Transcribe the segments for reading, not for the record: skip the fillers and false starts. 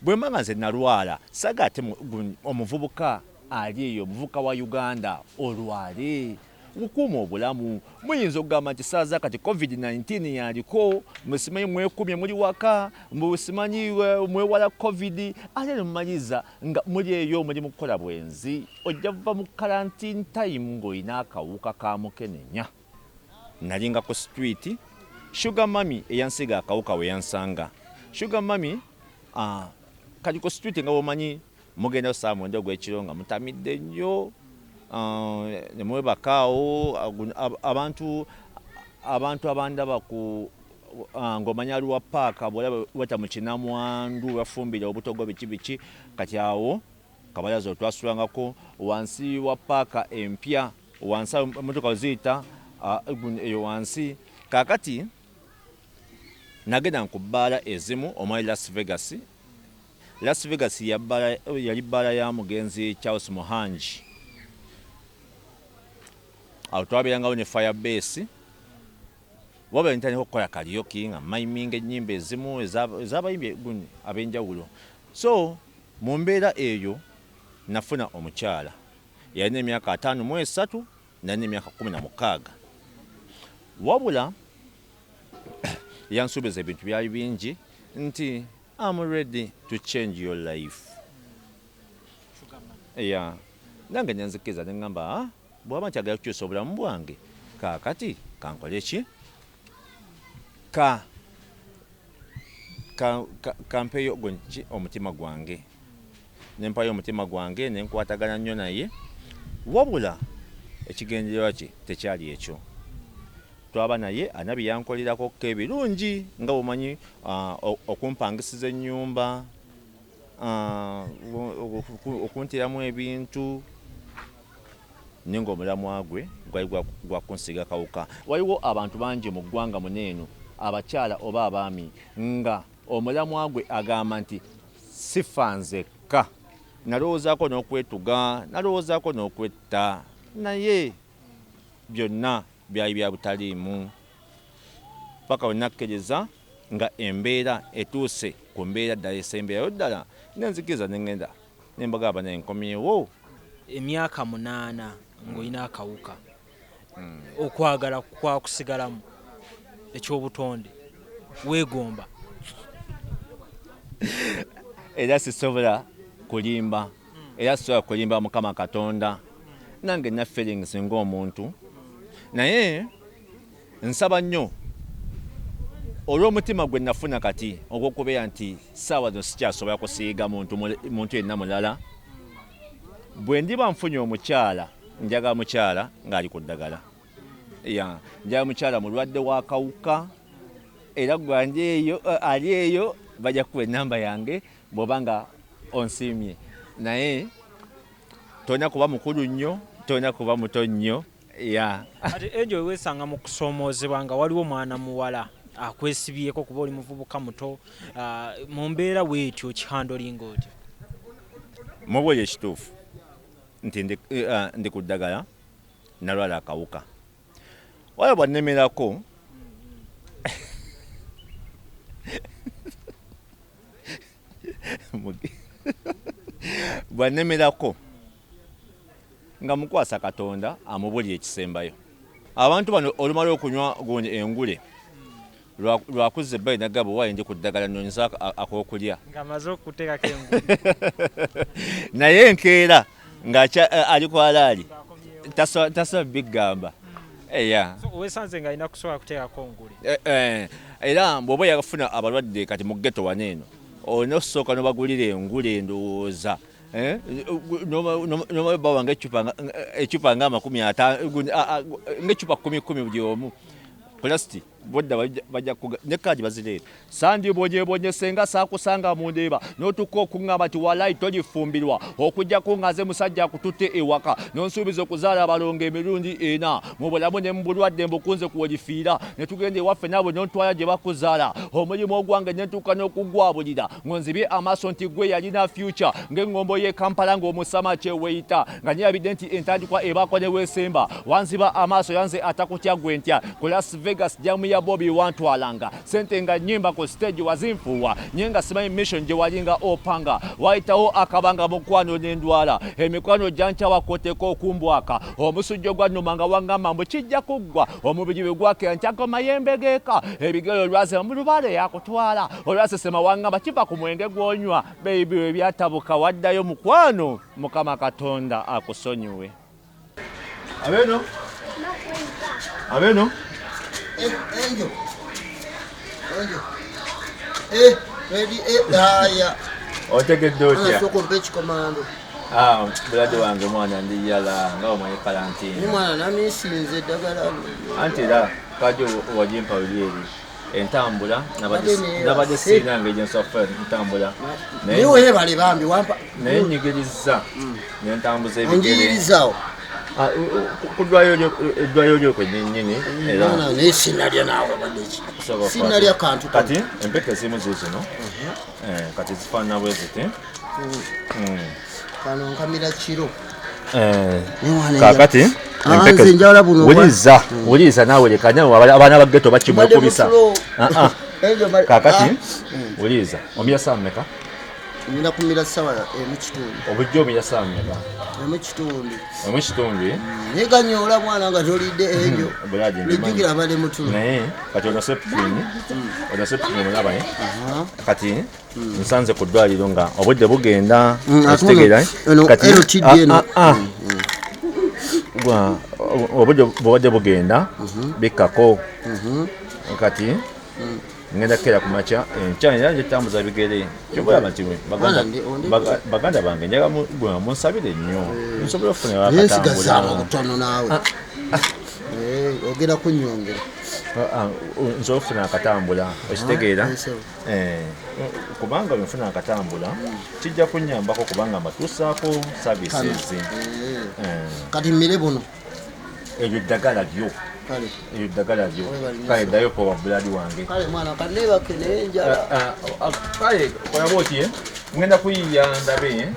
bwe manga nze nalwala saga ate omuvubuka ali eyo omuvubuka wa Uganda olwale ukuuma obulamu muyinza okugamba nti saaza kati covid-19 yaliko musimanyi mwekumye muli waka musimanyi mwewala covid ate mumanyiza nga muli eyo muli mukola bwenzi ojja va mu quarantine time ng'olina akawuka ka mukenenya nalinga ku street sugar mami eyansiga akawuka we yansanga sugar mami kali ku street nga bomanyi mugenda saa mwenda ogw'ekiro nga mutamidde nnyo nemwebakaawo abantu abandaba ku ng'omanya aliwa paaka bwolaba wata mu kinamwandu bafumbira obutogo biki kati awo kabalaza otwasulangako wansi wa paaka empya wansi emotoka oziyita eyo wansi kakati nagenda nkubbaala ezimu omwali Las Vegas yali bbaala ya mugenzi Charles Muhanji awo twabeerangawo ne Firebase wabula ntandika okukola karaoke nga mayiminga ennyimba ezimu ez'abayimbi ab'enjawulo so mu mbeera eyo nafuna omukyala yalina emyaka 53 nalina emyaka 16 wabula yansuubiza ebintu byali bingi nti I'm ready to change your life. Yeah. Nange nyanzikiriza ne ngamba bw'aba nkyagala kukyusa obulamu bwange kaakati kankole ki kampeyo omutima gwange nempayo omutima gwange nenkwatagana nnyo naye wabula ekigendererwa kye tekyali ekyo twaba naye anabi yankolerako ebirungi nga bomanyi okumpangisiza ennyumba okuntiramu ebintu ninga omulamwa gwe gwali gwakunsiga kawuka waliwo abantu bangi mu ggwanga muneeno abakyala oba abaami nga omulamwa gwe agamba nti sifanzekka nalowoozaako n'okwetuga nalowoozaako n'okwetta naye byonna byali bya butaliimu paka we nakkiriza nga embeera etuuse ku mbeera ddala esemberayo ddala nenzikiriza nengenda nembagamba naye nkomyewo emyaka 8 ng'olina akawuka okwagala kwakusigalamu ekyobutonde weegomba era sisobola kulimba Mukama Katonda nange na feelings ng'omuntu naye nsaba nnyo olw'omutima gwe nafuna kati ogw'okubeera nti saawa zino sikyasobola kusiiga muntu yenna mulala bwe ndiba nfunye omukyala njagala mukyala ng'ali ku ddagala njagala mukyala mulwadde w'akawuka era gwandi eyo ali eyo bajja kukuba ennamba yange bw'oba nga onsiimye naye tolina kuba mukulu nnyo tolina kuba muto nnyo ate Angel weesanga mu kusoomoozebwa nga waliwo mwana muwala akwesibyeko kuba oli muvubuka muto mu mbeera weetyo kihandolinga otyo mubuli ekituufu nti ndi ku ddagala nalwala akawuka wala bwannemerako bwannemerako nga mukwasa Katonda amubuli ekisembayo abantu bano olumala okunywa gundi engule lwakuze bbayi nagabo waye ndi ku ddagala nonyeza akokulya ng'amaze okuteekako engule naye enkeera nga ali ku alaali tasobola bigamba weesanze ng'alina kusobola kuteekako ngule era bw'oba yafuna abalwadde kati mu ghetto waneeno olina okusooka n'obagulira engule endowooza nobawa ng'ecupa nga 50 ng'ecupa 10 buli omu plastic bodda bajja ne kaadi bazireeta sandibonyebonyese nga saakusanga mu ndeeba n'otukka okuŋŋamba ti walayi togifumbirwa okuggyako ngaze musajja akututte ewaka n'onsuubiza okuzaala abalongo emirundi 4 mu bulamu ne mu bulwadde mbukunze kuwolifiira ne tugenda ewaffe naabwe n'ontwala gye bakuzaala omulimu ogwange ne ntuuka n'okugwabulira ngonzibye amaaso nti gwe yalina future ng'eŋŋombo y'e Kampala ng'omusama kyeweyita nga nyerabidde nti entandikwa ebaako ne weesemba wanziba amaaso yanze atakutya gwe ntya ku Las Vegas jamu ya Bobi wantwalanga sente nga nyimba ku stage wazinfuwa nyenga simanyi mission gye walinga opanga wayitawo akabanga mukwano n'endwala emikwano jancha wakoteko okumbwaka omusujjo gwannumanga wangamba mbu kijja kuggwa omubiri bwe gwakera ntyako mayembe geeka ebigero lwasema mu lubale yakutwala olwasesema wangamba kiva ku mwenge gw'onywa baby we byatabuka waddayo mukwano mukama katonda akusonyiwe abeno Angel. Ready? Haya. otegedde otya Soko mpech commando. bulade wange mwana ndi yala nga omanye karantini Ni mwana namisinze ddagala. anti era kajo wajimpa ulyeri entambula nabadde sinange gyensofa ntambula Niwe yebale bambi wampa. naye nyigiriza nentambuza ebigere Onjirizawo. kudwayo lyo kwennyini era nesinalya naawe badeki. Sinalya kantu kati empeke ezimu zizino kati zifaanana bwe ziti kano nkamira kiro. kakati wuliza naawe lekanya abaana ba ghetto bakimwekubisa kakati wuliza omira saa mmeka Nina kumira sawa emukitundu. obujjo omira saa mmeka emukitundu Neganyola mwana nga tolidde ejo. Lijjukira abadde mutulo. naye kati onasepini omulaba kati nsanze ku ddwaliro nga obudde bugenda ekitegeera obudde bubadde bugenda bikkako kati ngenda kera ku makya enkya era njetambuza bigere kyobulaba nti baganda bange njaga munsabire nnyo nsobola okufunira akatambula ogenda kunyongera nsobola okufuna akatambula okitegeera kubanga bwenfuna akatambula kijja kunyambako kubanga mbatuusaako services kati mmire buno ebyo ddagala lyo kale ddayo powa buladi wange kale mwana kanebake naye njala kale olaba oti ngenda kuyiya ndabe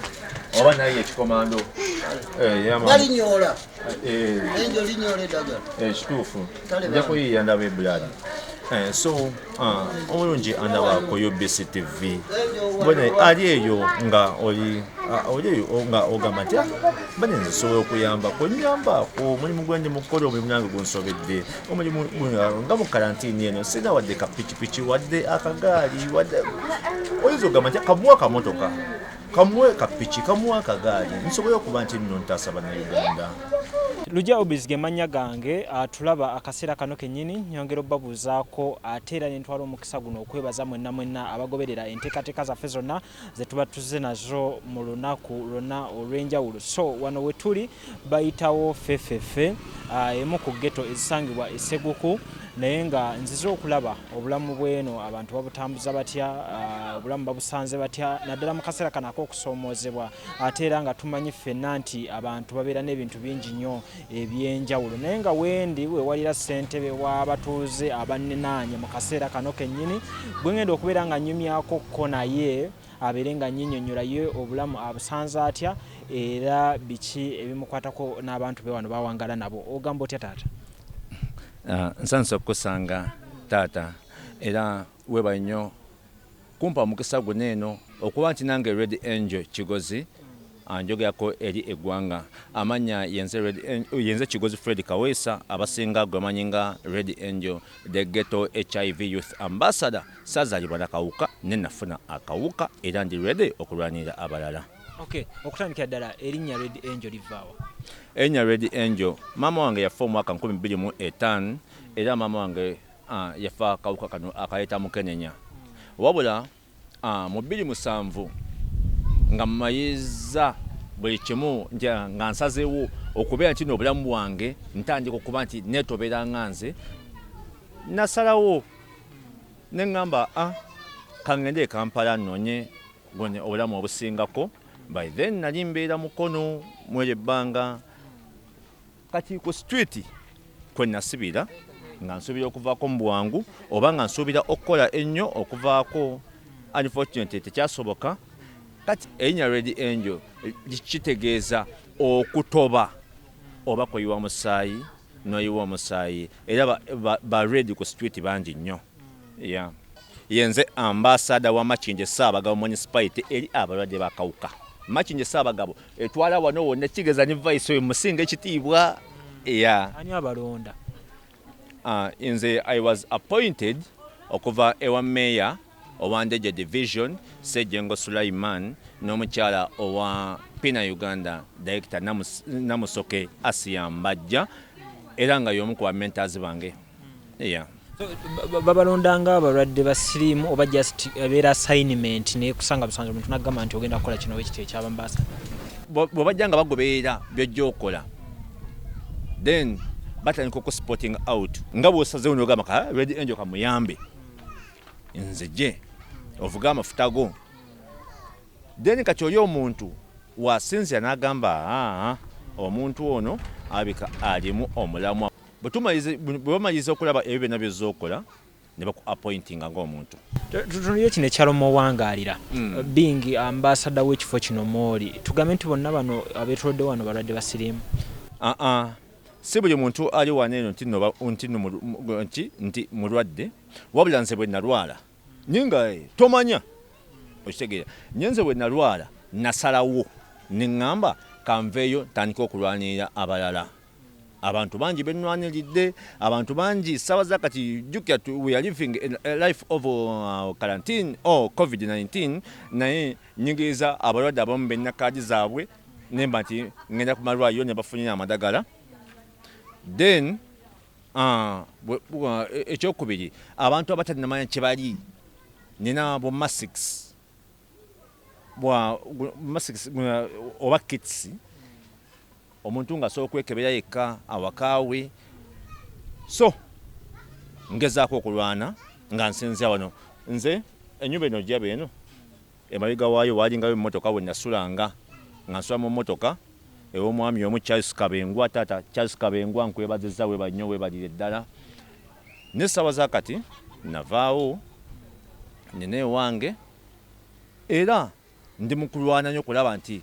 oba naye ekikomando balinyola enjo linyola eddagala ekituufu nja kuyiya ndabe buladi so omulungi andaba ku UBC TV bone ali eyo nga oli nga ogamba nti bane nzisobola okuyamba kunyambako omulimu gwendi mukola omulimu nange gunsobedde omulimu nga mu karantini eno sina wadde kapikipiki wadde akagaali wadde oyinza ogamba nti kamuwa akamotoka kamuwe kapiki kamuwa akagaali nsobole okuba nti nno ntaasa bannayuganda Lujja Obis gemanya gange tulaba akaseera kano kennyini nyongera obbabuuzaako ate era n'entwala omukisa guno okwebaza mwenna abagoberera enteekateeka zaffe zonna ze tuba tuzze nazo mu lunaku lwonna olw'enjawulo. So wano we tuli bayitawo ffeffeffe emu ku ghetto ezisangibwa e Seguku naye nga nzize okulaba obulamu bw'eno abantu babutambuza batya obulamu babusanze batya naddala mu kaseera kano ak'okusoomoozebwa ate era nga tumanyi ffenna nti abantu babeera n'ebintu bingi nnyo ebyenjawulo naye nga wendi wewalira ssentebe w'abatuuze abannenaanye mu kaseera kano kennyini gwe ngenda okubeera nga nyumyako ko naye abeere nga nnyinnyonnyolayo obulamu abusanze atya era biki ebimukwatako n'abantu be wano bawangala nabo ogamba otya taata nsanze okukusanga taata era weba nnyo kumpa mukisa guno eno okuba nti nange Red Angel Kigozi anjogerako eri eggwanga amanya yenze Kigozi Fred Kaweesa abasinga gwamanyi nga Red Angel the Ghetto HIV Youth Ambassador sazalibwa nakawuka nenafuna akawuka era ndi ready okulwanira abalala. Okay, okutandikira ddala erinnya Red Angel livaawa? Erinnya Red Angel mama wange yafa omwaka 2005 era mama wange yafa akawuka kano akaleeta mukenenya wabula mu 2007 nga mayiza buli kimu nga nsazeewo okubeera nti n'obulamu bwange ntandika okuba nti neetobera nganze nasalawo neŋŋamba kangende e Kampala nnonye obulamu obusingako by then nali mbeera mukono mw'eryo ebbanga kati ku street kwe nasibira nga nsuubira okuvaako mu bwangu oba nga nsuubira okukola ennyo okuvaako unfortunately tekyasoboka. Kati erinnya Red Angel kitegeeza okutoba oba kuyiwa musaayi n'oyiwa omusaayi era ba ready ku street bangi nnyo. Yeah. Yenze ambassador wa Machinje Ssaabagabo municipality eri abalwadde bakawuka. Machinje Ssaabagabo etwala wano wonna kigeza ne vice we musinga ekitiibwa. Yeah. Ani abalonda? Inze I was appointed okuva ewa mayor owandeje division Sejjengo Sulaiman n'omukyala owa Pina Uganda director Namusoke Asia Mbajja era nga y'omu ku mentors bange. Yeah. Babalondanga abalwadde ba sirimu oba just beera assignment ne kusanga busanzwe omuntu n'agamba nti ogenda kukola kino wekiti ekyabambasa. Bwe bajja nga bagoberera by'ojja okola then batandika okusporting out nga bw'osazeewo n'ogamba ka Red Angel kamuyambe nzije ovuga amafuta go then kati oli omuntu wasinzira n'agamba omuntu ono abika alimu omulamwa bwe bamaliza okulaba ebyo byonna by'ozookola ne baku appointing ng'omuntu. Tutunulire kino ekyalo muwangaalira being ambassador w'ekifo kino mwoli tugambe nti bonna bano abeetolodde wano balwadde ba sirimu. Si buli muntu ali wano eno nti mulwadde wabula nze bwe nalwala nyinga tomanya okitegeera nyenze bwe nalwala nasalawo ne ŋŋamba kanveeyo ntandika okulwanirira abalala. Abantu bangi bennwaniridde abantu bangi ssaawa zakati jjukira we are living a life of quarantine or COVID-19 naye nyigiriza abalwadde abamu benna kaadi zaabwe nemba nti ngenda ku malwaliro ne bafunira amadagala. Then ekyokubiri abantu abatanamanya kye bali nina bo masks oba kits omuntu nga asobola okwekebera yekka awakaawe so ngezaako okulwana nga nsinzira wano nze ennyumba eno gyaba eno emabega waayo waalingayo emmotoka bwe nasulanga nga nsula mu mmotoka ew'omwami omu Charles Kabengwa taata Charles Kabengwa nkwebazizza we bannyo we balire ddala n'essaawa zakati navaawo nina ewange era ndi mu kulwana nnyo okulaba nti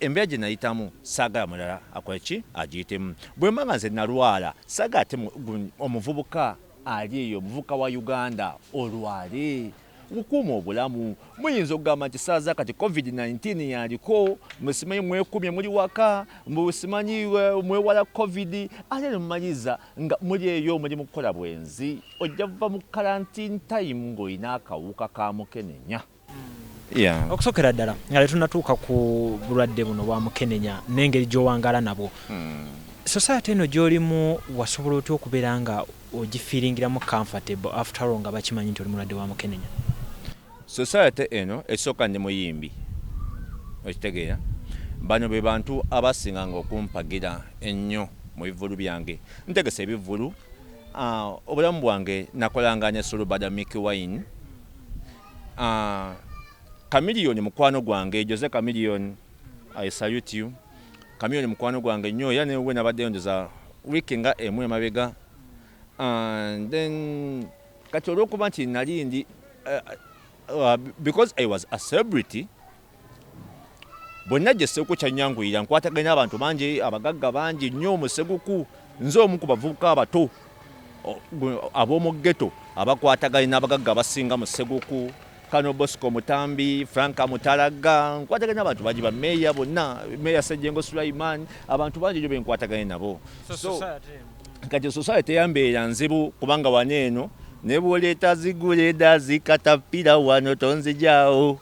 embeera gye nayitamu saagala mulala akola ki agiyitemu. Bwe mba nga nze nalwala saagala ate omuvubuka ali eyo omuvubuka wa Uganda olwale okukuuma obulamu. Muyinza okugamba nti saa zakati COVID-19 yaliko musimanyi mwekumye muli waka musimanyi mwewala COVID ate ne mumaliriza nga muli eyo muli mu kukola bwenzi ojja kuva mu quarantine time ng'olina akawuka ka mukenenya. Yeah. Okusokera ddala nga tunatuuka ku bulwadde buno bwa mukenenya n'engeri gy'owangaala nabwo. Society eno gy'olimu wasobola otya okubeera nga ogifiiringiramu comfortable after all nga bakimanyi nti oli mulwadde wa mukenenya? Society eno esooka ndi muyimbi okitegeera bano be bantu abasinganga okumpagira ennyo mu bivulu byange. Ntegesa ebivulu obulamu bwange nakolanga ne Sulubada Mickey Wine Chameleon mukwano gwange Jose Chameleon I salute you. Chameleon mukwano gwange nnyo era newe nabaddeyo ndoza wiki nga emu emabega and then kati olw'okuba nti nali ndi because I was a celebrity bonna gye Sseguku kyanyanguyira nkwataganya abantu bangi abagagga bangi nnyo mu Sseguku nze omu ku bavubuka abato ab'omu ghetto abakwataganya n'abagagga abasinga mu Sseguku Kano Bosco Mutambi, Franka Mutalaga, nkwataganya abantu bangi ba meya bonna, meya Sejjengo Sulaiman, abantu bangi gye nkwataganya nabo. So kati society yambeera nzibu kubanga waneeno ne bw'oleeta ziguleda zikatapira wano tonzijaawo.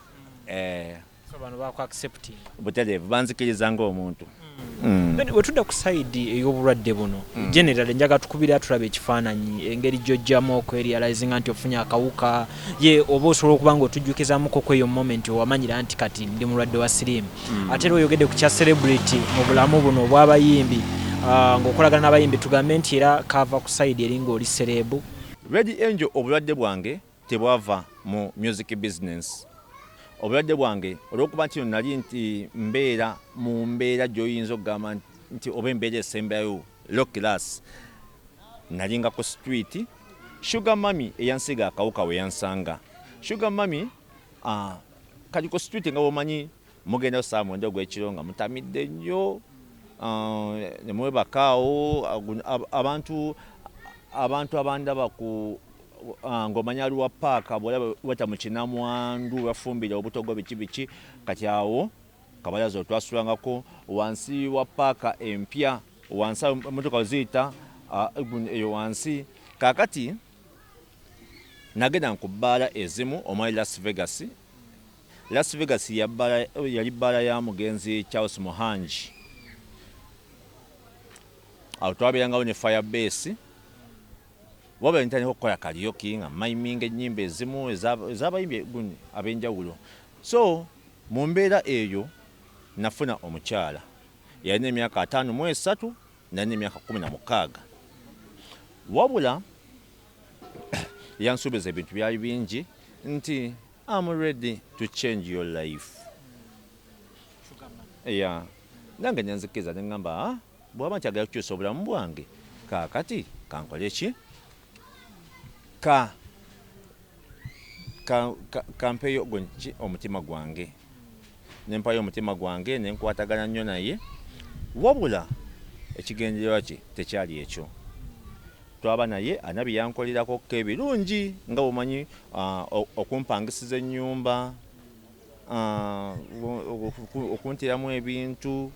So bano baku accepting. Butereevu banzikiriza ng'omuntu. Wetudda ku side ey'obulwadde buno generally njaga tukubira tulabe ekifaananyi engeri gy'ojjamu okwerealizinga nti ofunye akawuka ye oba osobola okuba nga otujjukizamuko kweyo moment wamanyira nti kati ndi mulwadde wa sirimu ate era oyogedde ku kya celebrity mu bulamu buno obw'abayimbi ng'okolagana n'abayimbi tugambe nti era kava ku side eri ng'oli serebu. Red Angel obulwadde bwange tebwava mu music business. Obulwadde bwange olw'okuba nti nali nti mbeera mu mbeera gy'oyinza okugamba nti oba embeera esembayo low class nalinga ku street Sugar Mami eyansiga akawuka we yansanga. Sugar Mami kali ku street nga bwomanyi mugenda saa mwenda ogw'ekiro nga mutamidde nnyo ne mwebakaawo abantu abandaba ku ng'omanya aliwa paaka bw'olaba wata mu kinamwandu bafumbira obutogo biki kati awo kabalaza otwasulangako wansi wa paaka empya wansi emmotoka weziyita eyo wansi kaakati nagenda ku bbaala ezimu omwali Las Vegas yali bbaala ya mugenzi Charles Muhangi awo twabeerangawo ne Firebase wabula ntandika okukola karaoke nga mayiminga ennyimba ezimu ez'abayimbi ab'enjawulo so mu mbeera eyo nafuna omukyala yalina emyaka 53 nalina emyaka 16 wabula yansuubiza ebintu byali bingi nti I'm ready to change your life. Yeah. Nange nyanzikiriza ne ngamba bw'aba nkyagala kukyusa obulamu bwange kaakati kankole ki kampeyo omutima gwange nempayo omutima gwange nenkwatagana nnyo naye wabula ekigendererwa kye tekyali ekyo twaba naye anabi yankolerako ebirungi nga bumanyi okumpangisiza ennyumba okuntiramu ebintu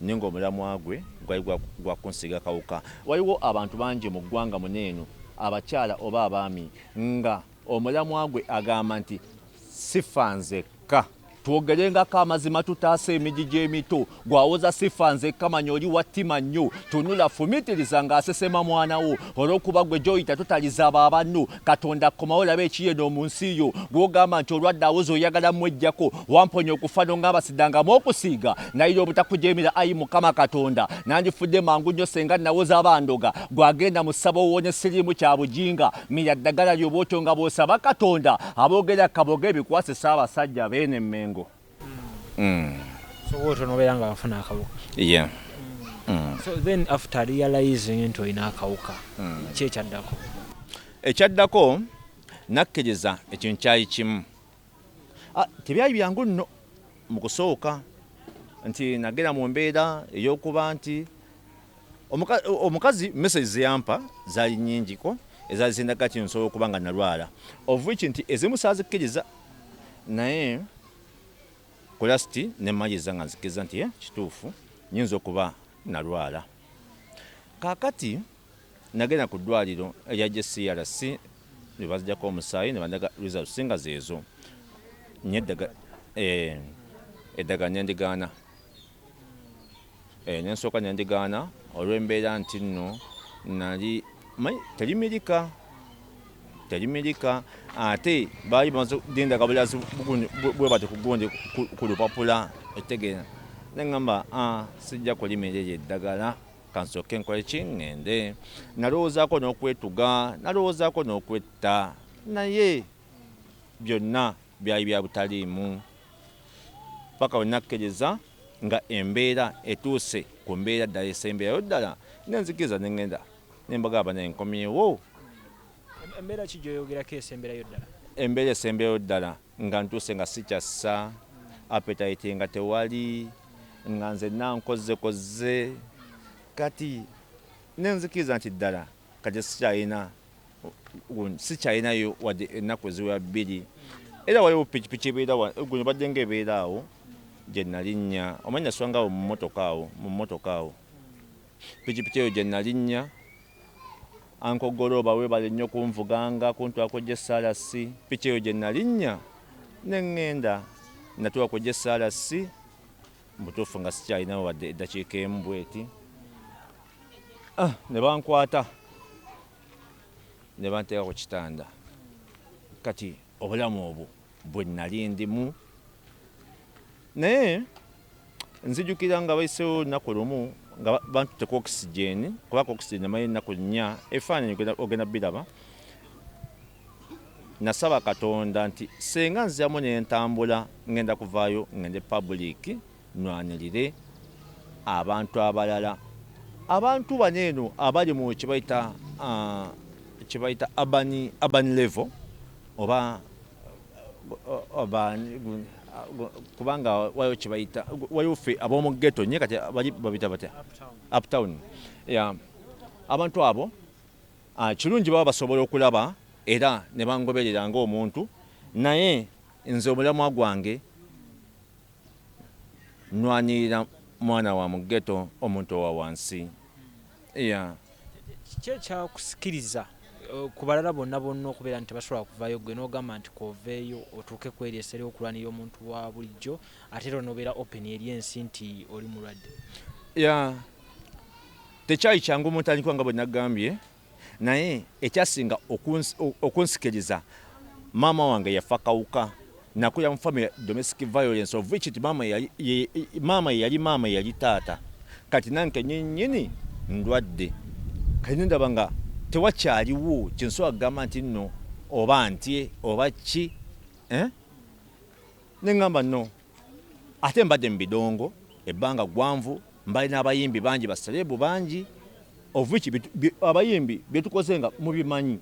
ninga omulamwa gwe gwali gwakunsiiga kawuka waliwo abantu bangi mu ggwanga muneeno abakyala oba abaami nga omulamwa gwe agamba nti sifanzekka twogerengako amazima tutaasa emigi gy'emito gwawoza sifanzekka manya oli wattima nnyo tunula fumitiriza ng'asesema mwanawo olw'okuba gwe gy'oyita totaliza abanno katonda komawo olaba ekiyeno mu nsi yo gw'ogamba nti olwadde awoza oyagala mwejjako wamponya okufa n'ongamba siddangamu okusiiga nayira obutakujeemera ayi mukama katonda nandifudde mangu nnyo senga nawoza abandoga gwagenda mu ssaba owonye sirimu kya bujinga mira ddagala ly'obootyo nga bw'osaba katonda aboogera kaboga ebikwase Ssaabasajja beene Mmengo. So what on obeera nga nfuna akawuka. Yeah. So then after realizing nti olina akawuka ki ekyaddako? Ekyaddako nakkiriza ekintu kyali kimu tebyali byangu nno mu kusooka nti nagenda mu mbeera ey'okuba nti omukazi message zeyampa zaali nnyingiko ezaali zindaga ti nsobola okuba nga nalwala of which nti ezimu saazikkiriza naye kulasiti ne mmaliriza nga nzikiriza nti kituufu nyinza okuba nalwala kaakati nagenda ku ddwaliro erya JCRC ne bazijjako omusaayi ne bandaga results nga zeezo eddagala nyendigaana nensooka nyendigaana olw'embeera nti nno nali terimirika ate baali bamaze dinda kabulazi bwe bati kugundi ku lupapula etegeera neŋŋamba sijja kulimirira eddagala kansooke nkole ki ŋŋende nalowoozaako n'okwetuga nalowoozaako n'okwetta naye byonna byali bya butaliimu paka we nakkiriza nga embeera etuuse ku mbeera ddala esembeerayo ddala nenzikiriza neŋŋenda nembagamba naye nkomyewo. Embeera ki gy'oyogerako esemberayo ddala? Embeera esemberayo ddala nga ntuuse nga sikyassa appetite nga tewali nga nze nankozekoze kati nenzikiriza nti ddala kati sikyalinayo wadde ennaku eziwera bbiri era waliwo pikipiki ebeera guno badde ngaebeera awo gye nalinnya omanyi naswangawo mu mmotoka awo pikipiki eyo gye nalinnya ankogoloba webale nnyo kunvuganga kuntwako JCRC piki eyo gye nalinnya neŋŋenda natuwako JCRC mutuufu nga sikyalinawo wadde eddakiika emu bweti ne bankwata ne banteeka ku kitanda kati obulamu obwo bwe nali ndimu naye nzijukira nga bayiseewo lunaku lumu nga bantuteko oxygen kubanga oxygen amaye ennaku 4 efaananyi ogenda biraba nasaba katonda nti senga nziramu nentambula ngenda kuvaayo ngende public nwanirire abantu abalala abantu baneeno abali mu kibayita urban level oba kubanga wayo kibayita wayo fe ab'omu ghetto nye kati babita batya uptown abantu abo kirungi baba basobola okulaba era ne bangoberera ng'omuntu naye nze omulamwa gwange nwanirira mwana wa mu ghetto omuntu owa wansi kyakusikiriza ku balala bonna okubeera nti basobola kuvayo gwe n'ogamba nti koveeyo otuuke kweryesere okulwanira omuntu wa bulijjo ate era n'obeera open eri ensi nti oli mulwadde tekyali kyangu omuntandikwa nga bwe nagambye naye ekyasinga okunsikiriza maama wange yafa kawuka nakulira mu family domestic violence of which maama yali taata kati nange nnyini ndwadde kati ndaba nga tewakyaliwo kyensobola kugamba nti nno oba ntye oba ki neŋŋamba nno ate mbadde mu bidongo ebbanga gwanvu mbali n'abayimbi bangi basalebu bangi of which abayimbi byetukoze nga mubimanyi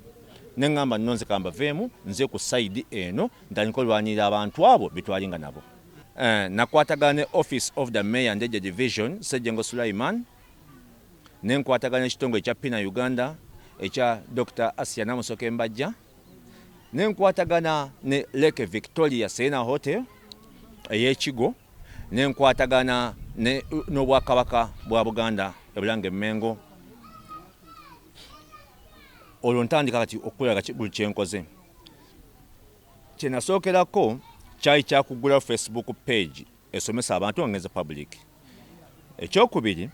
neŋŋamba nno nze kambaveemu nze ku side eno ntandika olwanirira abantu abo betwalinga nabo nakwatagana ne office of the mayor Ndeje division Sejjengo Sulaiman nenkwatagana ekitongole ekya Pina Uganda ekya Dr. Asia Namusoke Mbajja nenkwatagana ne Lake Victoria Serena Hotel ey'Ekigo nenkwatagana n'obwakabaka bwa Buganda ebulange Mengo olwo ntandika kati okukola buli kyenkoze kyenasookerako kyali kyakugula Facebook page esomesa abantu ngeze public ekyokubiri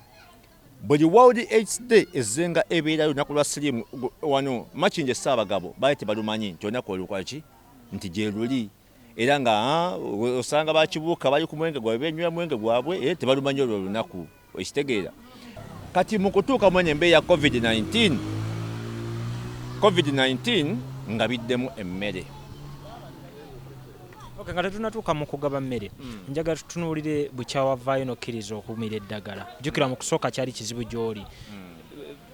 buli World AIDS Day ezenga ebeera lunaku lwa sirimu wano Machinje Ssaabagabo bali tebalumanyi nti olunaku olukwaki nti gye luli era nga osanga bakibuuka bali ku mwenge gwabwe benywera mwenge gwabwe tebalumanyi olwo lunaku ekitegeera kati mu kutuuka mwene embeera ya COVID-19 nga biddemu emmere nga tetunatuuka mu kugaba mmere njagala tutunuulire bukyawavaayo nokkiriza okumira eddagala jjukira mu kusooka kyali kizibu gy'oli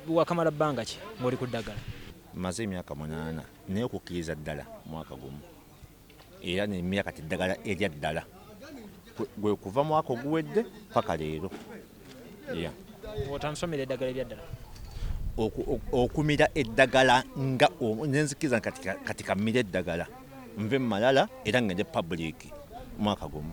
wakamala bbanga ki ng'oli ku ddagala maze emyaka 8 naye okukkiriza ddala mwaka gumu era nemyaka teddagala erya ddala gwe kuva mwaka oguwedde paka leero otansomera eddagala erya ddala okumira eddagala nga nenzikiriza kati kamira eddagala nve mulala era ngende public mwaka gumu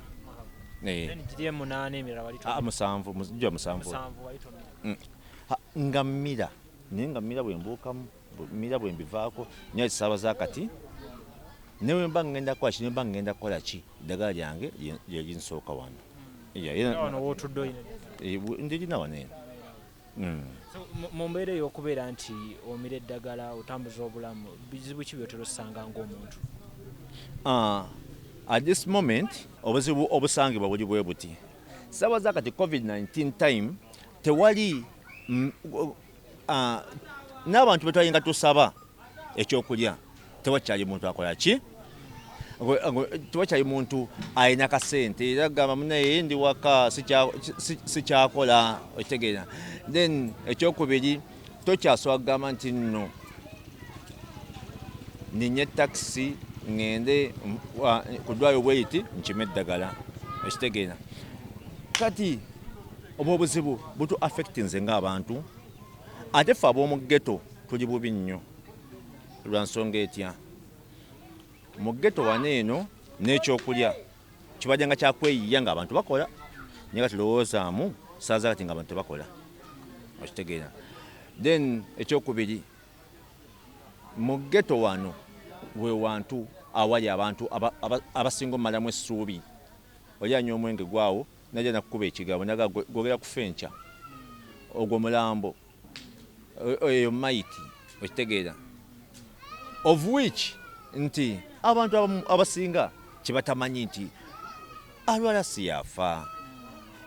nga mmira naye nga mmira bwembuukamu mmira bwembivaako nyo kisaabaza kati newe mba ngenda kola ki nemba ngenda kola ki eddagala lyange lyelinsooka wano ndirina waneeno mu mbeera ey'okubeera nti omira eddagala otambuza obulamu bizibu ki byotera osanga ng'omuntu at this moment obuzibu obusangibwa buli bwe buti sabaza kati COVID-19 time tewali n'abantu betwalinga tusaba ekyokulya tewakyali muntu akola ki tewakyali muntu alina kasente era gamba munaye ndi waka sikyakola okitegeera then ekyokubiri tokyasobola kugamba nti nno ninye taxi ngende ku ddwaliro bweyiti nkime eddagala ekitegeera kati obwo obuzibu butu affectinze ng'abantu ate ffe ab'omu ghetto tuli bubi nnyo lwa nsonga etya mu ghetto waneeno n'ekyokulya kibadde nga kyakweyiya ng'abantu bakola naye kati lowoozaamu saaza kati ng'abantu tebakola okitegeera then ekyokubiri mu ghetto wano we wantu awali abantu abasinga omalamu essuubi oli anywa omwenge gwawo najja nakukuba ekigabo naga gwogera ku fenca ogwo mulambo eyo maiti okitegeera of which nti abantu abasinga kibatamanyi nti alwala siyafa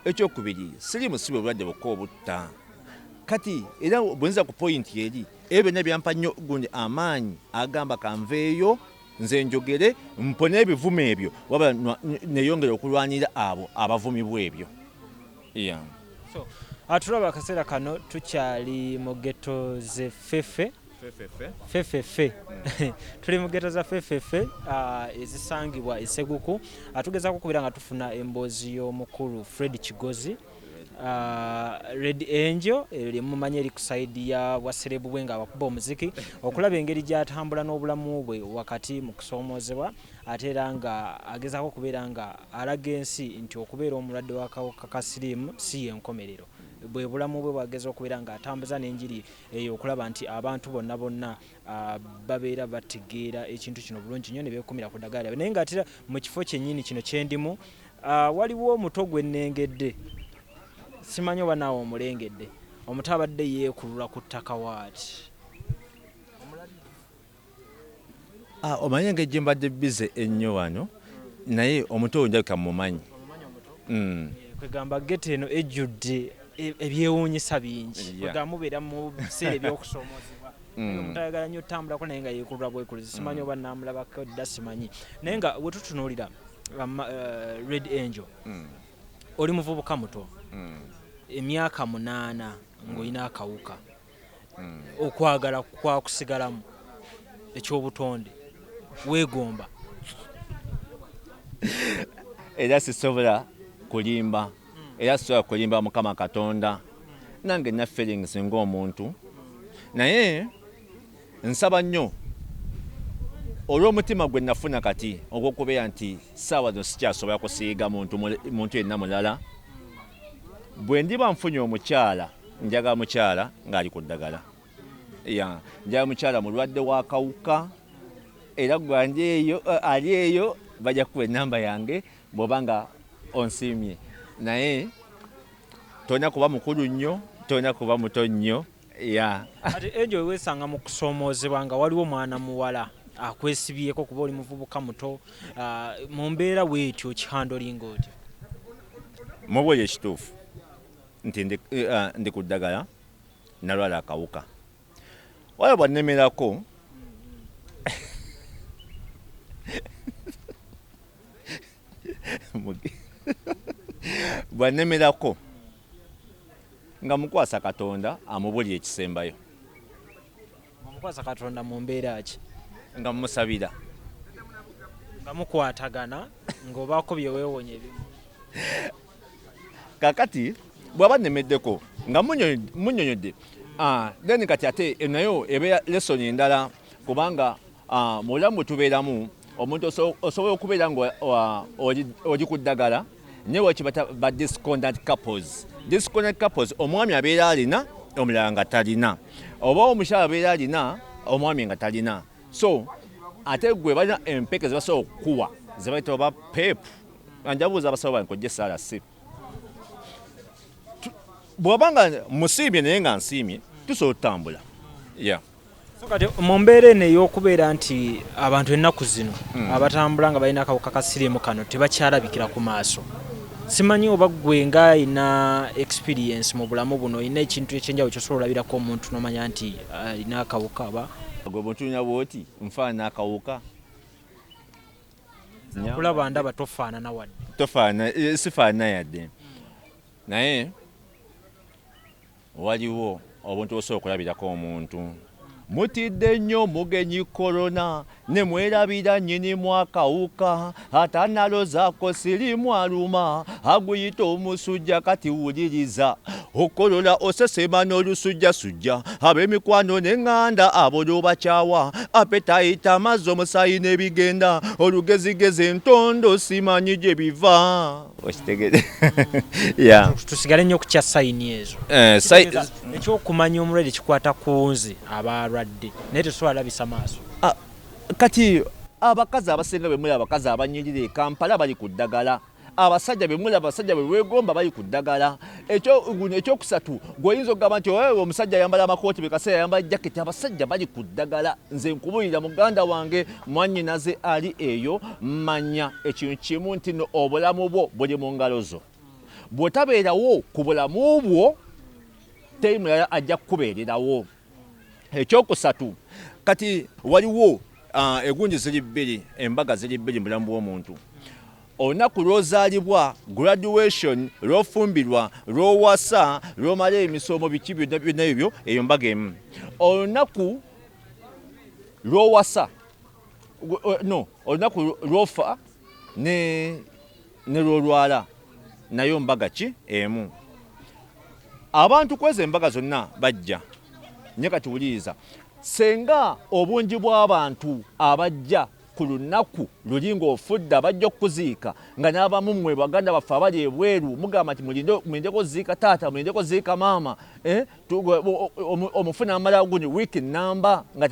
ekyokubiri sirimu si bwe bulwadde bukka obutta kati era bwenza ku point eri byonna byampa nnyo gundi amaanyi agamba kanveeyo nze njogere mpone ebivume ebyo waba neyongera okulwanira abo abavumibwa ebyo tulaba akaseera kano tukyali mu ghetto z'effeffe fefefe tuli mu geto za fefefe ezisangibwa eseguku atugezaako kubira nga tufuna emboozi y'omukulu Fred Kigozi Red Angel limumanyi eri ku saidi ya bwaserebu bwe nga abakuba omuziki okulaba engeri gy'atambula n'obulamu bwe wakati mu kusoomozebwa ate era nga agezaako kubeera nga alaga ensi nti okubeera omulwadde w'akawuka ka sirimu si yenkomerero bwe bulamu bwe bwageza okubeera nga atambuza n'enjiri eyo okulaba nti abantu bonna babeera bategeera ekintu kino bulungi nnyo ne beekumira ku ddagala naye ng'atera mu kifo kyennyini kino kyendimu waliwo omuto gwe nnengedde simanyi oba naawe omulengedde omuto abadde yeekulula ku ttaka waati omanyi engeri mbadde bize ennyo wano naye omuto oyo njabika mumanyi kwegamba gete eno ejjudde ebyewuunyisa bingi kwegamba mubeera mu biseera ebyokusoomozebwa omuntu ayagala nnyo otambulako naye nga yeekulula bwekuluzi simanyi oba naamulabako dda simanyi naye nga bwe tutunuulira Red Angel oli muvubuka muto emyaka 8 ng'olina akawuka okwagala kwakusigalamu ekyobutonde weegomba era sisobola kulimba era sisobola kulimba Mukama Katonda nange nina feelings ng'omuntu naye nsaba nnyo olw'omutima gwe nafuna kati ogw'okubeera nti ssaawa zino sikyasobola kusiiga muntu yenna mulala bwe ndiba nfunye omukyala njagala mukyala ng'ali ku ddagala njagala mukyala mulwadde w'akawuka era gwandi eyo ali eyo bajja kuwa ennamba yange bw'oba nga onsiimye naye tolina kuba mukulu nnyo tolina kuba muto nnyo ati Angel weesanga mu kusoomozebwa nga waliwo mwana muwala akwesibyeko kuba oli muvubuka muto mu mbeera weetyo kihandolinga otyo mubuulire ekituufu nti ndi ku ddagala nalwala akawuka wala bwannemerako bwannemerako nga mukwasa Katonda amubulira ekisembayo omukwasa Katonda mu mbeera ki nga mumusabira nga mukwatagana ng'obaako bye weewonya ebimu kakati bw'aba nnemeddeko nga munnyonnyodde then kati ate nayo ebeera lesson endala kubanga mu bulamu bwe tubeeramu omuntu osobola okubeera nga oli ku ddagala naye wakibata ba discordant couples omwami abeera alina omulala nga talina oba omukyala abeera alina omwami nga talina so ate gwe balina empeke zebasobola okukuwa zebayita oba pep anjabuuza abasawo bankojja essaala si bw'oba nga musiimye naye nga nsiimye tusobola otutambula so kati mu mbeera eno ey'okubeera nti abantu ennaku zino abatambula nga balina akawuka ka sirimu kano tebakyalabikira ku maaso simanyi oba gwe nga alina experience mu bulamu buno olina ekintu ekyenjawulo kyosobola olabirako omuntu n'omanya nti alina akawuka aba gwe bw'otulina bw'oti nfaanana akawuka kulaba ndaba tofaanana wadde sifaanana yadde naye waliwo obuntu osobola okulabirako omuntu mutidde nnyo mugenyi korona ne mwerabira nnyinimu akawuka atanalozaako sirimu aluma aguyita omusujja kati wuliriza okolola osesema n'olusujjasujja ab'emikwano n'eŋŋanda abo n'obakyawa apetayita amazzi omusayi n'ebigenda olugezigezi entondo simanyi gye biva okitegere tusigale nnyo ku kya sayini ezo ekyokumanya omulwadde kikwata ku nze abalwadde naye tesobola labisa maaso kati abakazi abasinga bwe muli abakazi abanyirira e Kampala bali ku ddagala abasajja bwe muli abasajja bwe weegomba bali ku ddagala ekyokusatu gw'oyinza okugamba nti omusajja ayambala amakooti bwe kaseera ayambala jaketi abasajja bali ku ddagala nze nkubulira muganda wange mwannyinaze ali eyo manya ekintu kimu nti no obulamu bwo buli mu ngalo zo bw'otabeerawo ku bulamu bwo teri mulala ajja kukubeererawo ekyokusatu kati waliwo egunji ziri bbiri embaga ziri bbiri mu bulamu bw'omuntu olunaku lw'ozaalibwa graduation lw'ofumbirwa lw'owasa lw'omala emisomo biki byonna ebyo eyo mbaga emu olunaku lwowasa no olunaku lwofa ne lwolwala nayo mbaga ki emu. Abantu kweza embaga zonna bajja nye kati wuliriza senga obungi bw'abantu abajja ku lunaku luli ng'ofudde bajja okuziika nga n'abamu mmwe baganda baffe abali ebweru mugamba nti mulindeko ziika taata mulindeko ziika maama omufuna amala guno wiiki namba nga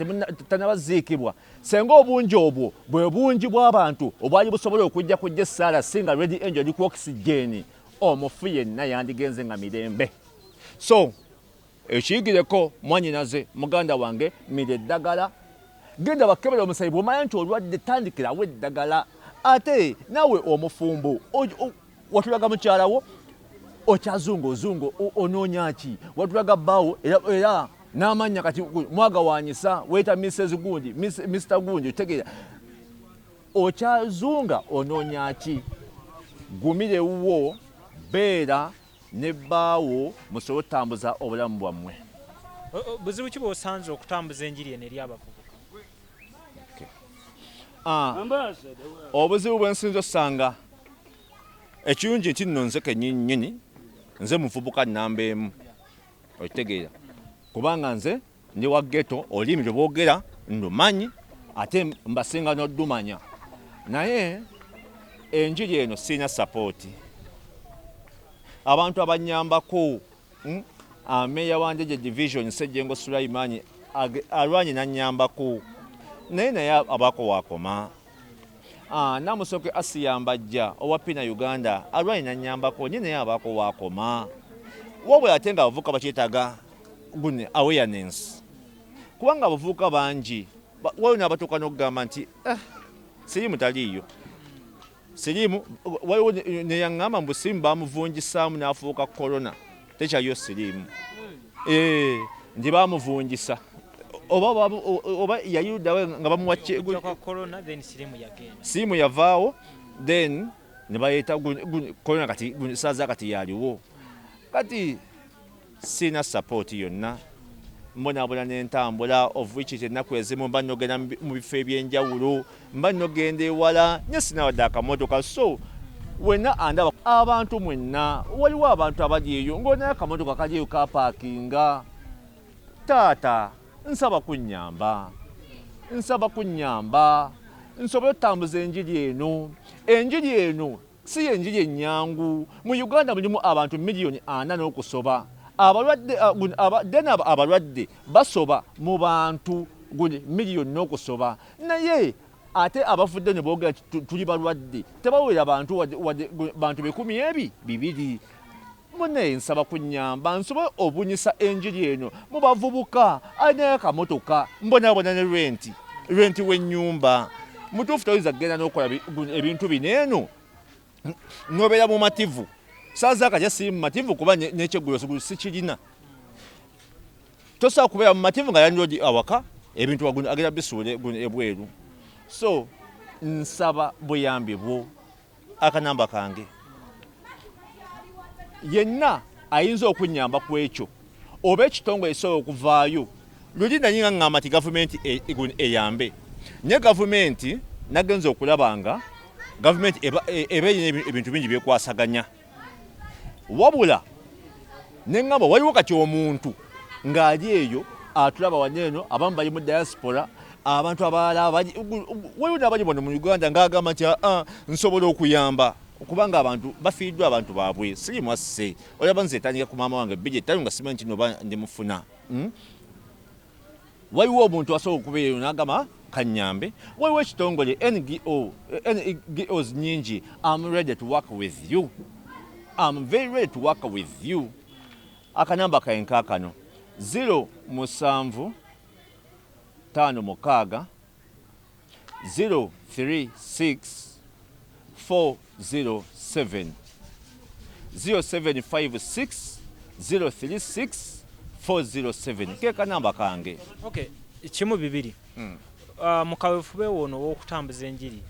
tanabaziikibwa. Senga obungi obwo bwe bungi bw'abantu obwali busobola okujja kujja essaala singa Red Angel eri ku oxygen omufu yenna yandigenze nga mirembe. So ekiyigireko mwanyinaze muganda wange mire eddagala genda bakebera omusayi bw'omanya nti olwadde tandikirawo eddagala ate nawe omufumbo watulaga mukyalawo okyazunga ozunga onoonya ki watulaga bbaawo era n'amanya kati mwagawanyisa weta Mrs. Gundi Mr. Gundi otegeera okyazunga onoonya ki gumirewo beera ne bbaawo musobole otambuza obulamu bwammwe. Buzibu ki bw'osanze okutambuza enjiri eno eri abavubuka? Obuzibu bwe nsinza osanga ekirungi nti nno nze kennyini nze muvubuka nnamba emu okitegeera kubanga nze ndi wa ghetto olulimi lwe boogera ndumanyi ate mbasinga n'oddumanya naye enjiri eno sirina sapooti. Abantu abanyambako meya wa Njeje division Ssejjengo Sulaiman alwanye nanyambako naye abako wakoma. Namusoke asiyambajja owa Pina Uganda alwanye nanyambako naye abako wakoma. Wabula ate nga abavubuka bakyetaaga awareness kubanga abavubuka bangi waliwo n'abatuuka n'okugamba nti sirimu taliiyo. Sirimu waliwo neyaŋŋamba mbu sirimu bamuvunjisaamu n'afuuka corona tekyaliyo sirimu. Ndi bamuvunjisa oba yayudawe nga bamuwa sirimu yavaawo then ne bayeta corona kati saaza kati yaliwo. Kati sina support yonna mbonaabona n'entambula of which ennaku ezimu mba nogenda mu bifo ebyenjawulo mba nogenda ewala nye sinawadde akamotoka. So wenna andaba abantu mwenna waliwo abantu abali eyo ng'onayo akamotoka kali eyo kapaakinga. Taata nsaba kunnyamba nsobole otambuza enjiri eno. Enjiri eno si enjiri ennyangu. Mu Uganda mulimu abantu miliyoni 4 n'okusoba. Abalwadde basoba mu bantu miliyoni n'okusoba naye ate abafudde ne boogera tuli balwadde tebawera bantu bantu 1,200. Munne nsaba kunnyamba nsobole obunyisa enjiri eno mu bavubuka alinayo akamotoka mbonaabona ne renti w'ennyumba mutuufu toyinza kgenda n'okola ebintu bino eno nobeera mu mativu. Saaza akatya siri mu mativu kuba n'ekyeggulo sikirina. Tosobola kubeera mu mativu nga landlord awaka ebintu agenda bisuule ebweru. So nsaba buyambi bwo akanamba kange yenna ayinza okunnyamba ku ekyo oba ekitongole ekisobola okuvaayo luli nanyinga ngamba nti gavumenti eyambe naye gavumenti nagenza okulaba nga gavumenti eba erina ebintu bingi byekwasaganya. Wabula neŋŋamba waliwo kati omuntu ng'ali eyo atulaba waneeno abamu bali mu diaspora abantu abalala waliwo n'abali bano mu Uganda ng'agamba nti nsobola okuyamba kubanga abantu bafiiddwa abantu baabwe. Sirimu asse olaba nze etandika ku maama wange bijja ettalo nga simanyi nti noba ndimufuna. Waliwo omuntu asobola okubeera eyo n'agamba kannyambe. Waliwo ekitongole NGOs nyingi. I'm ready to work with you. I'm very ready to work with you. Akanamba kayenka kano 075 036 407 0756 036 407 ke kanamba kange. Okay, kimu bibiri. Mukaweefube wono w'okutambuza enjiri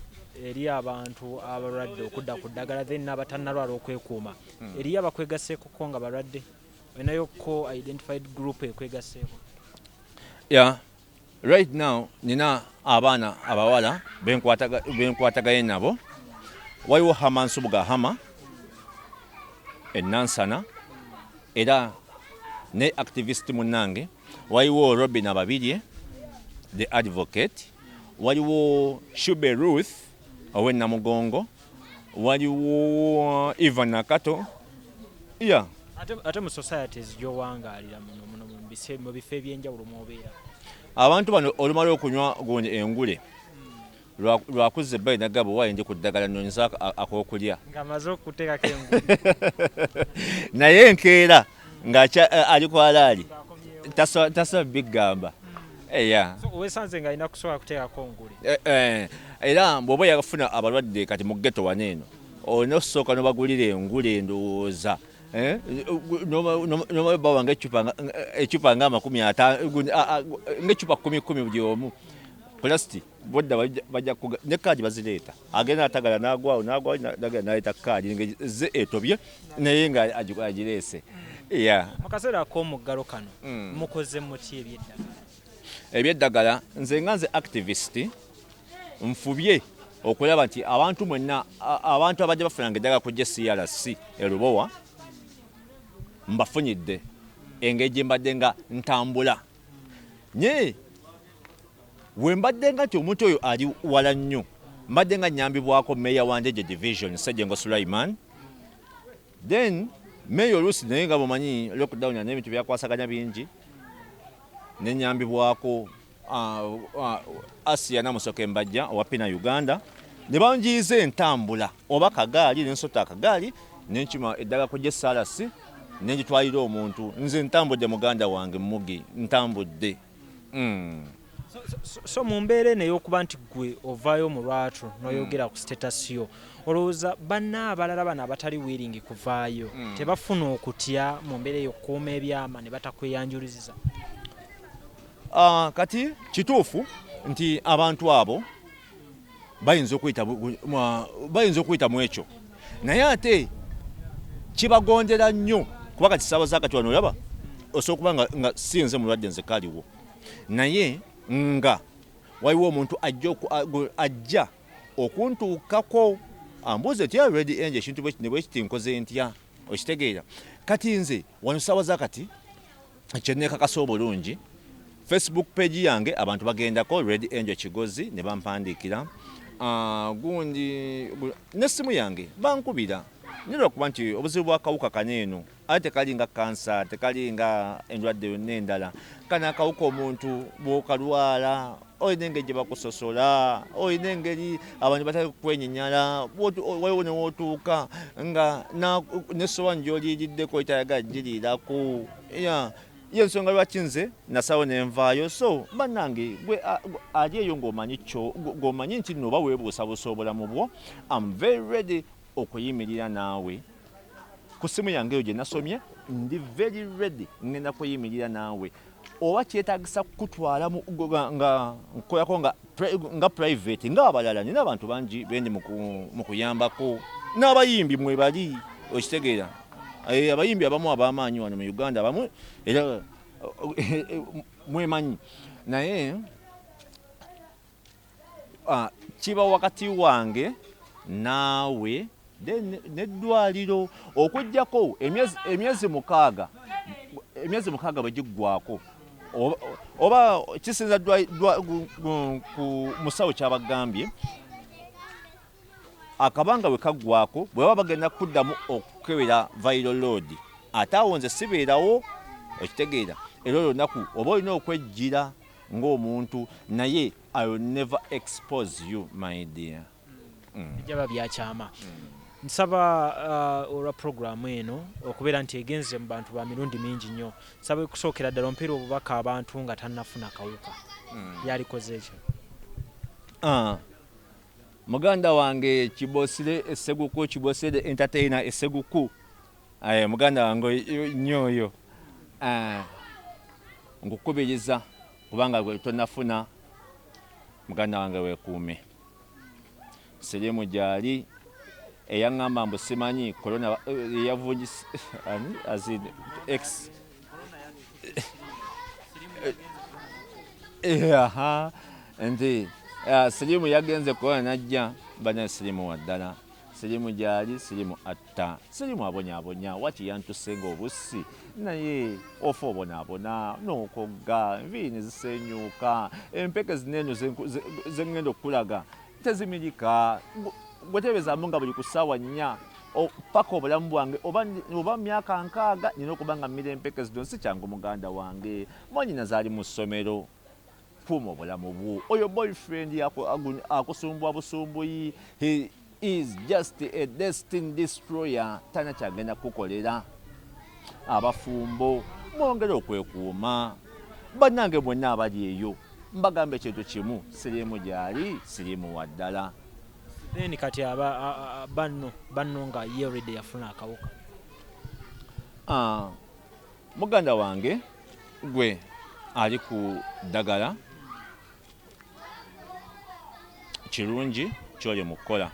eri abantu abalwadde okudda ku ddagala then n'abatannalwala okwekuuma eri abakwegaseeko ko nga balwadde olinayo ko identified group ekwegaseeko? right now nina abaana abawala benkwatagaye nabo. Waliwo Hamansubuga Hama Nansana era ne activist munange. Waliwo Robin Ababirye the advocate. Waliwo Shube Ruth owe Namugongo. Waliwo Ivan Nakato. Yeah. Ate mu societies gy'owangalira muno mu bifo ebyenjawulo mw'obeera. Abantu bano olumala okunywa gundi engule lwakuze bbayi nagabo waye ndi ku ddagala nonyeza ak'okulya ng'amaze okuteekako engule naye enkeera ali ku alaali tasobola biggamba. Weesanze ng'alina kusobola kuteekako ngule. Era bw'oba yafuna abalwadde kati mu ghetto waneeno olina okusooka n'obagulira engule ndowooza. Noma bawa ng'ecupa nga 50 ng'ecupa 10 buli omu plastic bodda bajja kuga ne kaadi bazireeta agenda atagala n'agwawo nagala n'aleeta kaadi ng'eze etobye naye nga agireese. Mu kaseera ak'omuggalo kano mukoze muti ebyeddagala nze nga nze activist nfubye okulaba nti abantu mwenna abantu abajja bafunanga eddagala ku CRC erubowa mbafunyidde engeri gye mbadde nga ntambula. Nye we mbadde nga nti omuntu oyo ali wala nnyo mbadde nga nnyambibwako meya wa Ndeje division Ssejjengo Sulaiman. Then meya oluusi naye nga bumanyi lockdown n'ebintu byakwasaganya bingi nennyambibwako Asia Namusoke Mbajja owa Pina Uganda ne banjiiza entambula oba kagaali nensota akagaali nenkima eddagala ku CRC nenjitwalira omuntu nze ntambudde muganda wange mugi ntambudde. So mu mbeera eno ey'okuba nti gwe ovaayo mu lwatu n'oyogera ku status yo olowooza banna abalala bano abatali willing kuvaayo tebafuna okutya mu mbeera eyo okukuuma ebyama ne batakweyanjuliziza? Kati kituufu nti abantu abo bayinza okuyita mu ekyo naye ate kibagondera nnyo kuba kati ssaabaza kati wano olaba osobola okuba nga sinze mulwadde nze kaliwo naye nga waliwo omuntu ajja okuntuukako ambuuze nti Red Angel ekintu bwe kiti nkoze ntya okitegeera. Kati nze wano ssaabaza kati kyenneekakasa obulungi Facebook page yange abantu bagendako Red Angel Kigozi ne bampandiikira gundi n'essimu yange bankubira nira okuba nti obuzibu bw'akawuka kaneeno ate tekali nga kansa tekali nga endwadde yonna endala kana akawuka omuntu bw'okalwala olina engeri gye bakusosola olina engeri abantu batali kukwenyinyala waliwo ne wootuuka nga n'essowaani gy'oliiriddeko etayagala giriirako y'ensonga lwaki nze nasawo nenvaayo. So bannange gwe ali eyo ng'omanyi nti nno oba weebuusabuusa obulamu bwo I'm very ready okuyimirira naawe ku ssimu yange eyo gye nasomye ndi very ready ngenda kuyimirira naawe oba kyetaagisa kukutwala nga nkolako nga private ng'abalala nina abantu bangi bendi mu kuyambako n'abayimbi mwe bali okitegeera. Abayimbi abamu ab'amaanyi wano mu Uganda abamu era mwemanyi naye kiba wakati wange naawe n'eddwaliro okujjako emyezi mukaaga bwe giggwako oba kisinza ku musawo kyabagambye akabanga bwe kaggwako bwe baba bagenda kuddamu okukebera viral load ate awo nze sibeerawo okitegeera era olunaku oba olina okwejjira ng'omuntu naye I will never expose you my dear. Bijaba byakyama. Nsaba olwa programu eno okubeera nti egenze mu bantu ba mirundi mingi nnyo nsaba okusookera ddala ompeera obubaka abantu nga tannafuna kawuka yalikoze ekyo. Muganda wange Kibosire Esseguku Kibosire entertainer Esseguku muganda wange nnyo oyo ngukubiriza kubanga gwe tonnafuna muganda wange weekuume sirimu gyali eyaŋŋamba mbu simanyi corona yavugisa x aha nti sirimu yagenze kukola najja bana sirimu waddala sirimu gyali sirimu atta sirimu abonyabonya wati yantusenga obusi naye ofa obonaabona n'okogga enviiri ne zisenyuuka empeke zineno zengenda okulaga tezimirika gwe tebeezaamu nga buli ku ssaawa 4 paka obulamu bwange oba myaka 6 nina okuba nga mmira empeke zino si kyangu muganda wange mwanyina zaali mu ssomero kuuma obulamu bwo oyo boyfriend akusumbwa busumbuyi he is just a destined destroyer tana kyagenda kukolera abafumbo mwongere okwekuuma bannange bonna abali eyo mbagambe ekintu kimu sirimu gyali sirimu waddala then kati banno nga ye already yafuna akawuka muganda wange gwe ali ku ddagala kirungi kyoli mu kukola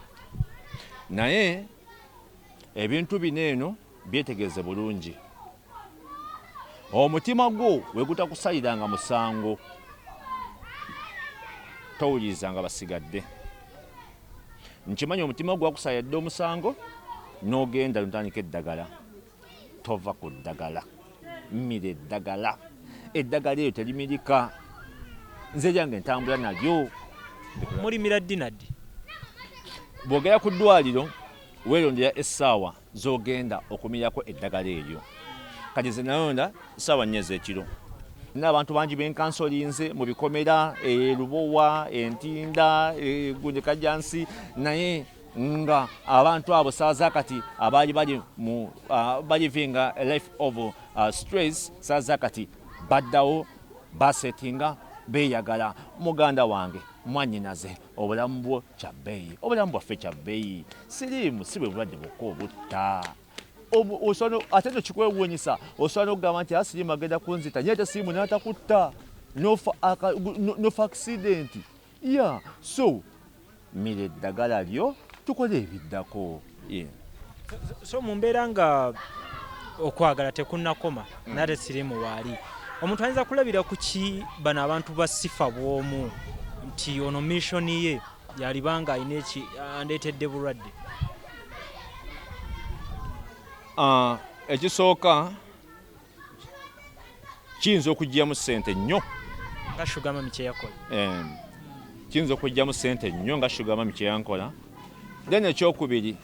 naye ebintu bineeno byetegeeze bulungi omutima gwo wegutakusaliranga musango towulirizanga basigadde nkimanyi omutima gwo wakusalidde omusango n'ogenda notandika eddagala tova ku ddagala mmira eddagala eyo terimirika nze lyange ntambula nalyo mulimira dinadi bw'ogera ku ddwaliro weerondera essaawa z'ogenda okumirako eddagala eryo kati ze nalonda ssaawa 4 ez'ekiro n'abantu bangi benkansolinze mu bikomera Lubowa Entinda Gunde Kajjansi naye nga abantu abo saaza kati abaali bali vinga a life of stress saaza kati baddawo basetinga beeyagala muganda wange mwanyinaze obulamu bwo kyabbeeyi obulamu bwaffe kyabbeeyi sirimu si bwe bulwadde bwokka obutta ate no kikwewuunyisa osobola n'okugamba nti sirimu agenda kunzita naye ate sirimu n'atakutta nofa accident so mira eddagala lyo tukole ebiddako so mu mbeera nga okwagala tekunnakoma nate sirimu waali omuntu ayinza kulabira ku ki bano abantu ba sifa bw'omu nti ono missoni ye yalibanga ayina eki andeetedde bulwadde ekisooka kiyinza okugyamu ssente nnyo nga sugar mami kyeyakola kiyinza okugyamu ssente nnyo nga sugar mami kyeyankola then ekyokubiri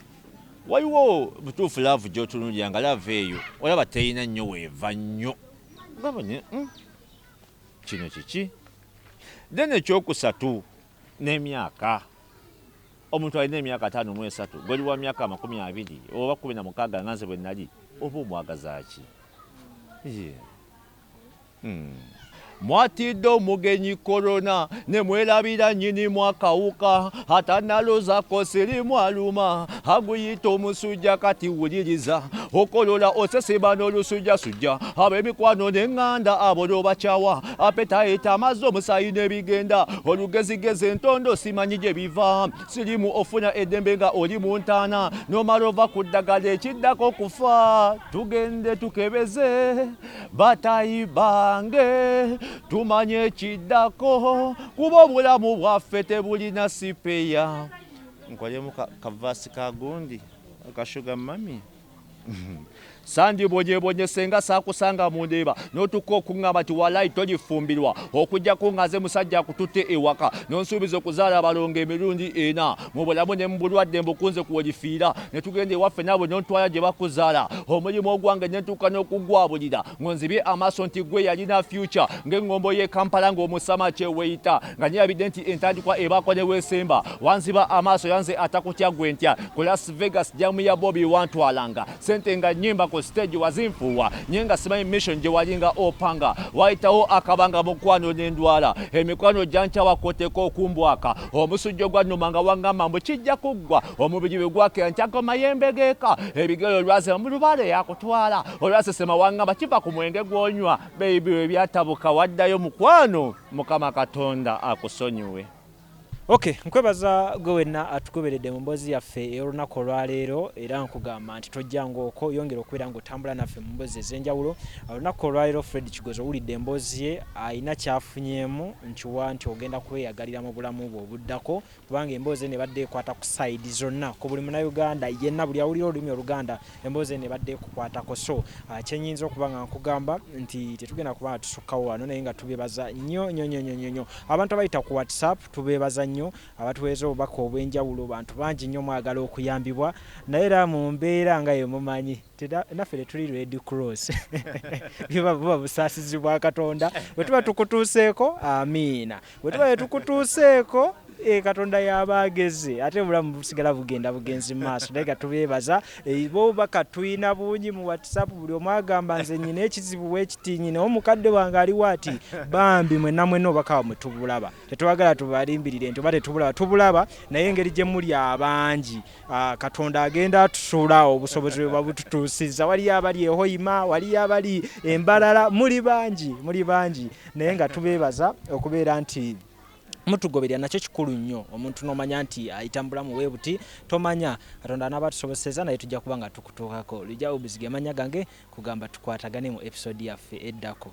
waliwo butuufu laavu gy'otunuulira nga laavu eyo olaba terina nnyo weeva nnyo ngabanye kino kiki then ekyokusatu n'emyaka omuntu alina emyaka 53 gwoli wa myaka 20 oba 16 nganze bwe nali oba omwagaza ki mwatidde omugenyi korona ne mwerabira nnyini mwakawuka atanalozako sirimu aluma aguyita omusujja kati wuliriza okolola oseseba n'olusujjasujja ab'emikwano n'eŋŋanda abo n'obakyawa apetayita amazzi omusayi n'ebigenda olugezigezi entondo simanyi gye biva sirimu ofuna eddembe nga oli mu ntaana n'omala ova ku ddagala ekiddako kufa tugende tukebeze batayi bange tumanye ekiddako kuba obulamu bwaffe tebulina sipeya nkolemu kavaasi kagundi akashuga mami sandibonyebonye senga saakusanga mu ndeeba n'otukka okuŋŋamba ti walayi tolifumbirwa okuggyako ngaze musajja akututte ewaka n'onsuubiza okuzaala abalongo emirundi 4 mu bulamu ne mu bulwadde mbukunze kuwolifiira ne tugenda ewaffe naabwe n'ontwala gye bakuzaala omulimu ogwange ne ntuuka n'okugwabulira ngonzibye amaaso nti gwe yalina future ng'eŋŋombo y'e Kampala ng'omusama kyeweyita nga nyerabidde nti entandikwa ebaako ne weesemba wanziba amaaso yanze atakutya gwe ntya ku Las Vegas jamu ya Bobi wantwalanga sente nga nnyimba ku stage wazinfuwa nyenga simanyi mission gye walinga opanga wayitawo akabanga mukwano n'endwala emikwano gyankyawa koteko okumbwaka omusujja gwannuma nga waŋŋamba mbu kijja kuggwa omubiri bwe gwakera ntyako mayembe geeka ebigero olwasema mu lubaale yakutwala olwasesema waŋŋamba kiva ku mwenge gw'onywa beebi we byatabuka waddayo mukwano mukama katonda akusonyiwe Okay, nkwebaza gwe wenna atugoberedde mu mboozi yaffe ey'olunaku olwaleero era nkugamba nti tojjanga okwo yongera okubeera ng'otambula naffe mu mboozi ez'enjawulo. Olunaku olwaleero Fred Kigozi owulidde emboozi ye ayina kyafunyeemu nkiwa nti ogenda kweyagalira mu bulamu bwe obuddako kubanga emboozi ne badde ekwata ku sayidi zonna ku buli munnayuganda yenna buli awulira olulimi Oluganda emboozi ne badde ekukwatako. So kyenyinza okuba nga nkugamba nti tetugenda kuba nga tusukkawo wano naye nga tubeebaza nnyo abantu abayita ku WhatsApp tubeebaza nnyo abatuweeza obubaka obw'enjawulo bantu bangi nnyo mwagala okuyambibwa naye era mu mbeera nga yemumanyi naffe tetuli Red Cross buba busaasizi bwa Katonda bwe tuba tukutuuseeko amiina bwe tuba tukutuuseeko Katonda y'abaageze ate obulamu busigala bugenda bugenzi mu maaso naye tubeebaza bo baka tuyina bungi mu WhatsApp buli omu agamba nze nnyina ekizibu bwekiti nyina omukadde wange aliwo ati bambi mwenna mwenna obaka mwe tubulaba tetwagala tubalimbirire nti oba tubulaba naye engeri gye muli abangi Katonda agenda atusula obusobozi bwe babututuusiza waliyo abali e Hoima waliyo abali Embalala muli bangi naye nga tubeebaza okubeera nti mutugoberera nakyo kikulu nnyo omuntu n'omanya nti ayita mu bulamu bwe buti tomanya Katonda anaabatusobozesa naye tujja kuba nga tukutuukako Lijja Obizige amannya gange kugamba tukwatagane mu episode yaffe eddako.